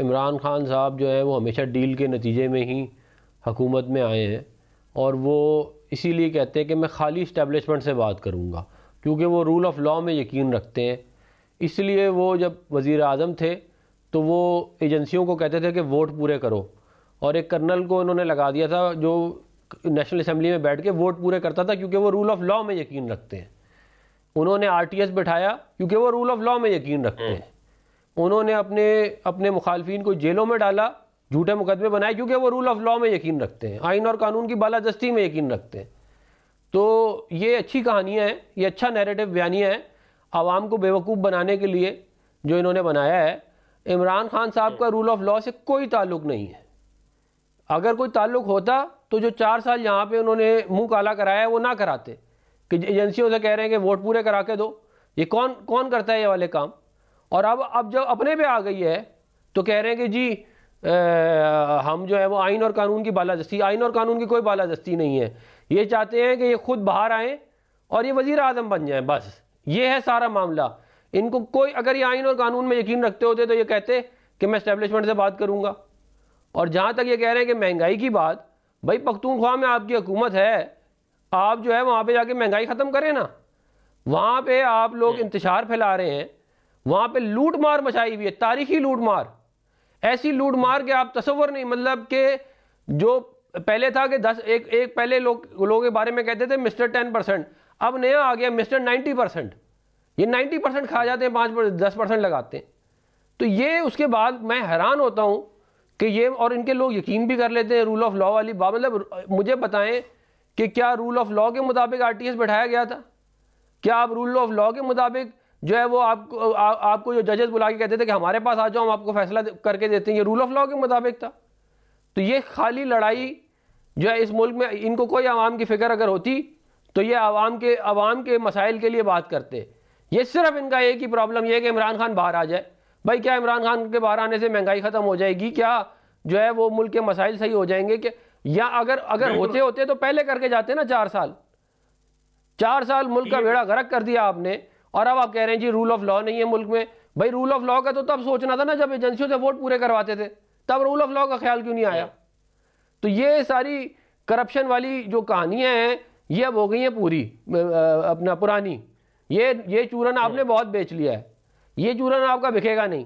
इमरान खान साहब जो है वो हमेशा डील के नतीजे में ही हुकूमत में आए हैं, और वो इसीलिए कहते हैं कि मैं खाली इस्टेब्लिशमेंट से बात करूँगा, क्योंकि वो रूल ऑफ़ लॉ में यकीन रखते हैं। इसलिए वो जब वज़ीर आज़म थे तो वो एजेंसियों को कहते थे कि वोट पूरे करो, और एक कर्नल को उन्होंने लगा दिया था जो नेशनल असम्बली में बैठ के वोट पूरे करता था, क्योंकि वो रूल ऑफ़ लॉ में यकीन रखते हैं। उन्होंने RTS बैठाया क्योंकि वो रूल ऑफ़ लॉ में यकीन रखते हैं। उन्होंने अपने मुखालफिन को जेलों में डाला, झूठे मुकदमे बनाए, क्योंकि वो रूल ऑफ़ लॉ में यकीन रखते हैं, आइन और कानून की बालादस्ती में यकीन रखते हैं। तो ये अच्छी कहानियाँ हैं, ये अच्छा नैरेटिव बयानिया है आवाम को बेवकूफ़ बनाने के लिए जो इन्होंने बनाया है। इमरान खान साहब का रूल ऑफ़ लॉ से कोई ताल्लुक़ नहीं है। अगर कोई ताल्लुक़ होता तो जो 4 साल यहाँ पे उन्होंने मुंह काला कराया है वो ना कराते, कि एजेंसियों से कह रहे हैं कि वोट पूरे करा के दो। ये कौन करता है ये वाले काम? और अब जब अपने पे आ गई है तो कह रहे हैं कि जी हम जो है वो आइन और कानून की बालादस्ती। आइन और कानून की कोई बालादस्ती नहीं है। ये चाहते हैं कि ये खुद बाहर आएँ और ये वज़ीर आज़म बन जाएँ, बस ये है सारा मामला। इनको कोई, अगर ये आइन और कानून में यकीन रखते होते तो ये कहते कि मैं एस्टेब्लिशमेंट से बात करूँगा। और जहाँ तक ये कह रहे हैं कि महंगाई की बात, भाई पख्तूनख्वा में आपकी हुकूमत है, आप जो है वहाँ पे जाके महंगाई ख़त्म करें ना। वहाँ पे आप लोग इंतशार फैला रहे हैं, वहाँ पे लूट मार मचाई हुई है, तारीखी लूट मार, ऐसी लूट मार के आप तसव्वुर नहीं, मतलब कि जो पहले था कि एक पहले लोगों के बारे में कहते थे मिस्टर 10%, अब नया आ गया मिस्टर 90%। ये 90% खा जाते हैं, 5-10% लगाते हैं। तो ये उसके बाद मैं हैरान होता हूँ कि ये, और इनके लोग यकीन भी कर लेते हैं रूल ऑफ़ लॉ वाली बात। मतलब मुझे बताएं कि क्या रूल ऑफ़ लॉ के मुताबिक RTS बैठाया गया था? क्या आप रूल ऑफ़ लॉ के मुताबिक जो है वो आपको जो जजेस बुला के कहते थे कि हमारे पास आ जाओ, हम आपको फैसला करके देते हैं, ये रूल ऑफ़ लॉ के मुताबिक था? तो ये खाली लड़ाई जो है इस मुल्क में, इनको कोई आवाम की फ़िक्र अगर होती तो ये आवाम के मसाइल के लिए बात करते। ये सिर्फ इनका एक ही प्रॉब्लम ये है कि इमरान खान बाहर आ जाए। भाई क्या इमरान खान के बाहर आने से महंगाई ख़त्म हो जाएगी? क्या जो है वो मुल्क के मसाइल सही हो जाएंगे? कि या अगर होते तो पहले करके जाते ना। 4 साल मुल्क का बेड़ा गर्क कर दिया आपने, और अब आप कह रहे हैं जी रूल ऑफ़ लॉ नहीं है मुल्क में। भाई रूल ऑफ़ लॉ का तो तब सोचना था ना जब एजेंसियों से वोट पूरे करवाते थे, तब रूल ऑफ़ लॉ का ख्याल क्यों नहीं आया? तो ये सारी करप्शन वाली जो कहानियाँ हैं ये अब हो गई हैं पूरी अपना पुरानी। ये चूरन आपने बहुत बेच लिया है, ये चूरन आपका बिकेगा नहीं।